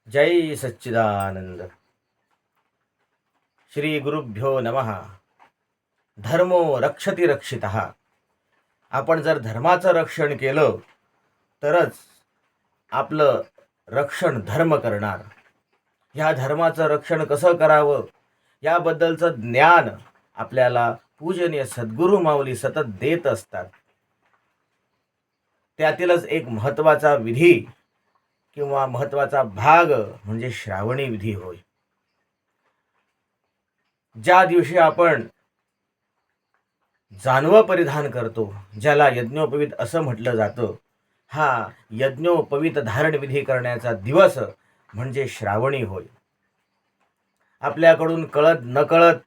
जय सच्चिदानंद. श्री गुरुभ्यो नमः. धर्मो रक्षति रक्षितः. आपण जर धर्माचं रक्षण केलं तरच आपलं रक्षण धर्म करणार. ह्या धर्माचं रक्षण कसं करावं याबद्दलचं ज्ञान आपल्याला पूजनीय सद्गुरू माऊली सतत देत असतात. त्यातीलच एक महत्त्वाचा विधी किंवा महत्त्वाचा भाग म्हणजे श्रावणी विधी होय. ज्या दिवशी आपण जानवं परिधान करतो, ज्याला यज्ञोपवीत असं म्हटलं जातं, हा यज्ञोपवीत धारण विधी करण्याचा दिवस म्हणजे श्रावणी होय. आपल्याकडून कळत नकळत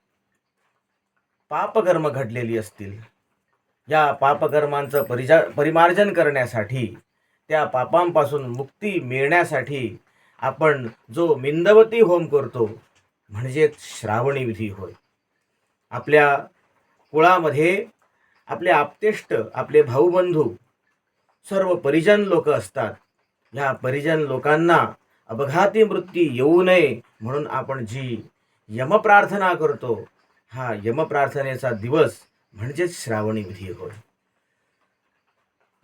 पापकर्म घडलेली असतील. या पापकर्मांचं परिमार्जन करण्यासाठी, त्या पापांपासून मुक्ती मिळण्यासाठी आपण जो मिंदवती होम करतो म्हणजे श्रावणी विधी होय. आपल्या कुळामध्ये आपले आप्तेष्ट, आपले भाऊबंधू, सर्व परिजन लोक असतात. ह्या परिजन लोकांना अपघाती मृत्यू येऊ नये म्हणून आपण जी यमप्रार्थना करतो, हा यमप्रार्थनेचा दिवस म्हणजेच श्रावणी विधी होय.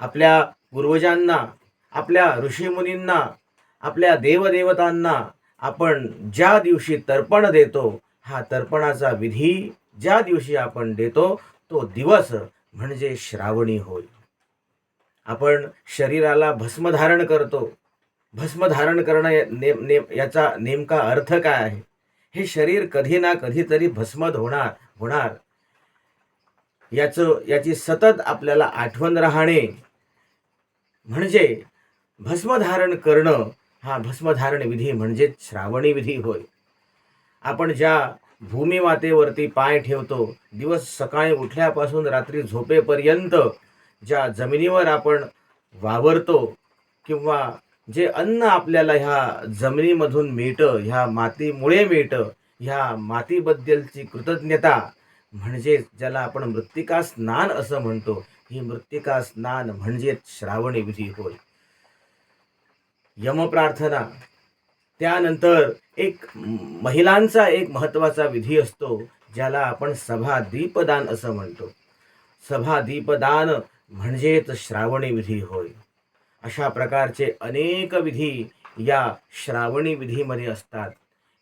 आपल्या पूर्वजांना, आपल्या ऋषीमुनींना, आपल्या देवदेवतांना आपण ज्या दिवशी तर्पण देतो, हा तर्पणाचा विधी ज्या दिवशी आपण देतो तो दिवस म्हणजे श्रावणी होय. आपण शरीराला भस्म धारण करतो. भस्म धारण करणं याचा नेमका अर्थ काय आहे? हे शरीर कधी ना कधीतरी भस्मद होणार याची सतत आपल्याला आठवण राहणे म्हणजे भस्मधारण करणं. हा भस्मधारण विधी म्हणजे श्रावणी विधी होय. आपण ज्या भूमी मातेवरती पाय ठेवतो, दिवस सकाळी उठल्यापासून रात्री झोपेपर्यंत ज्या जमिनीवर आपण वावरतो किंवा जे अन्न आपल्याला ह्या जमिनीमधून मिळतं, ह्या मातीमुळे मिळतं, ह्या मातीबद्दलची कृतज्ञता म्हणजे ज्याला आपण मृत्तिका स्नान असं म्हणतो, ही मृत्तिका स्नान म्हणजे श्रावणी विधी होय. यमप्रार्थना, त्यानंतर एक महिलांचा एक महत्त्वाचा विधी असतो ज्याला आपण सभा दीपदान असं म्हणतो. सभा दीपदान म्हणजेच श्रावणी विधी होय. अशा प्रकारचे अनेक विधी या श्रावणी विधीमध्ये असतात.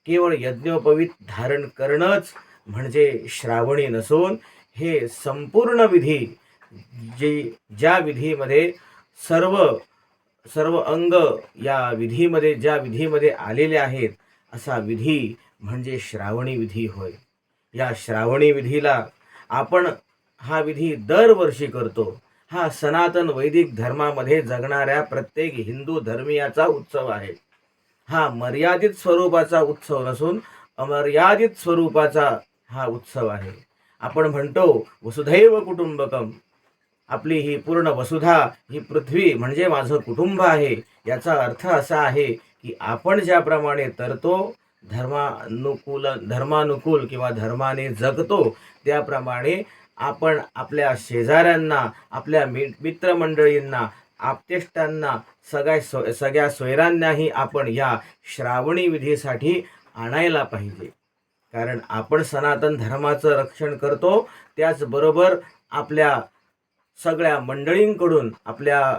केवळ यज्ञोपवीत धारण करणंच म्हणजे श्रावणी नसून हे संपूर्ण विधी, ज्या विधीमध्ये सर्व अंग या विधीमध्ये, ज्या विधीमध्ये आलेले आहेत, असा विधी म्हणजे श्रावणी विधी होय. या श्रावणी विधीला आपण हा विधी दरवर्षी करतो. हा सनातन वैदिक धर्मामध्ये जगणाऱ्या प्रत्येक हिंदू धर्मीयाचा उत्सव आहे. हा मर्यादित स्वरूपाचा उत्सव नसून अमर्यादित स्वरूपाचा हा उत्सव आहे. आपण म्हणतो वसुधैव कुटुंबकम, आपली ही पूर्ण वसुधा, ही पृथ्वी म्हणजे माझं कुटुंब आहे. याचा अर्थ असा आहे की आपण ज्याप्रमाणे तरतो, धर्मानुकूल किंवा धर्माने जगतो, त्याप्रमाणे आपण आपल्या शेजाऱ्यांना, आपल्या मित्रमंडळींना, आप्तेष्टांना, सगळ्या सोयरांनाही आपण या श्रावणी विधीसाठी आणायला पाहिजे. कारण आपण सनातन धर्माचं रक्षण करतो, त्याचबरोबर आपल्या सगळ्या मंडळींकडून, आपल्या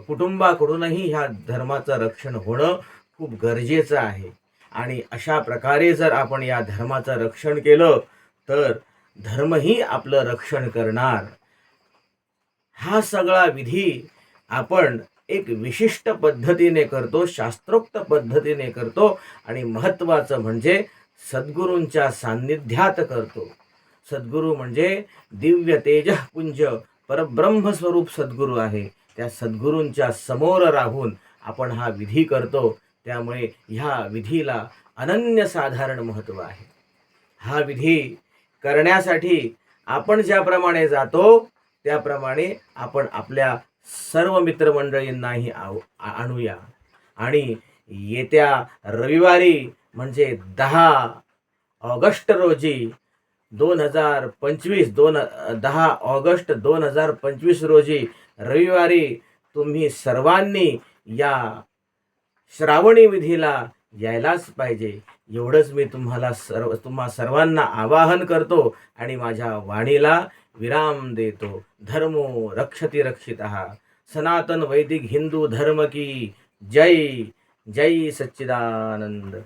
कुटुंबाकडूनही ह्या धर्माचं रक्षण होणं खूप गरजेचं आहे. आणि अशा प्रकारे जर आपण या धर्माचं रक्षण केलं तर धर्मही आपलं रक्षण करणार. हा सगळा विधी आपण एक विशिष्ट पद्धतीने करतो, शास्त्रोक्त पद्धतीने करतो आणि महत्त्वाचं म्हणजे सद्गुरूंच्या सान्निध्यात करतो. सद्गुरू म्हणजे दिव्य तेजपुंज परब्रह्मस्वरूप सद्गुरू आहे. त्या सद्गुरूंच्या समोर राहून आपण हा विधी करतो. त्यामुळे ह्या विधीला अनन्यसाधारण महत्त्व आहे. हा विधी करण्यासाठी आपण ज्याप्रमाणे जातो त्याप्रमाणे आपण आपल्या सर्व मित्रमंडळींनाही आणूया. आणि येत्या रविवारी म्हणजे 10 ऑगस्ट रोजी 10 ऑगस्ट 2025 रोजी रविवारी तुम्ही सर्वांनी या श्रावणी विधीला यायलाच पाहिजे. एवढंच मी तुम्हा सर्वांना आवाहन करतो आणि माझ्या वाणीला विराम देतो. धर्मो रक्षति रक्षितः. सनातन वैदिक हिंदू धर्म की जय. जय सच्चिदानंद.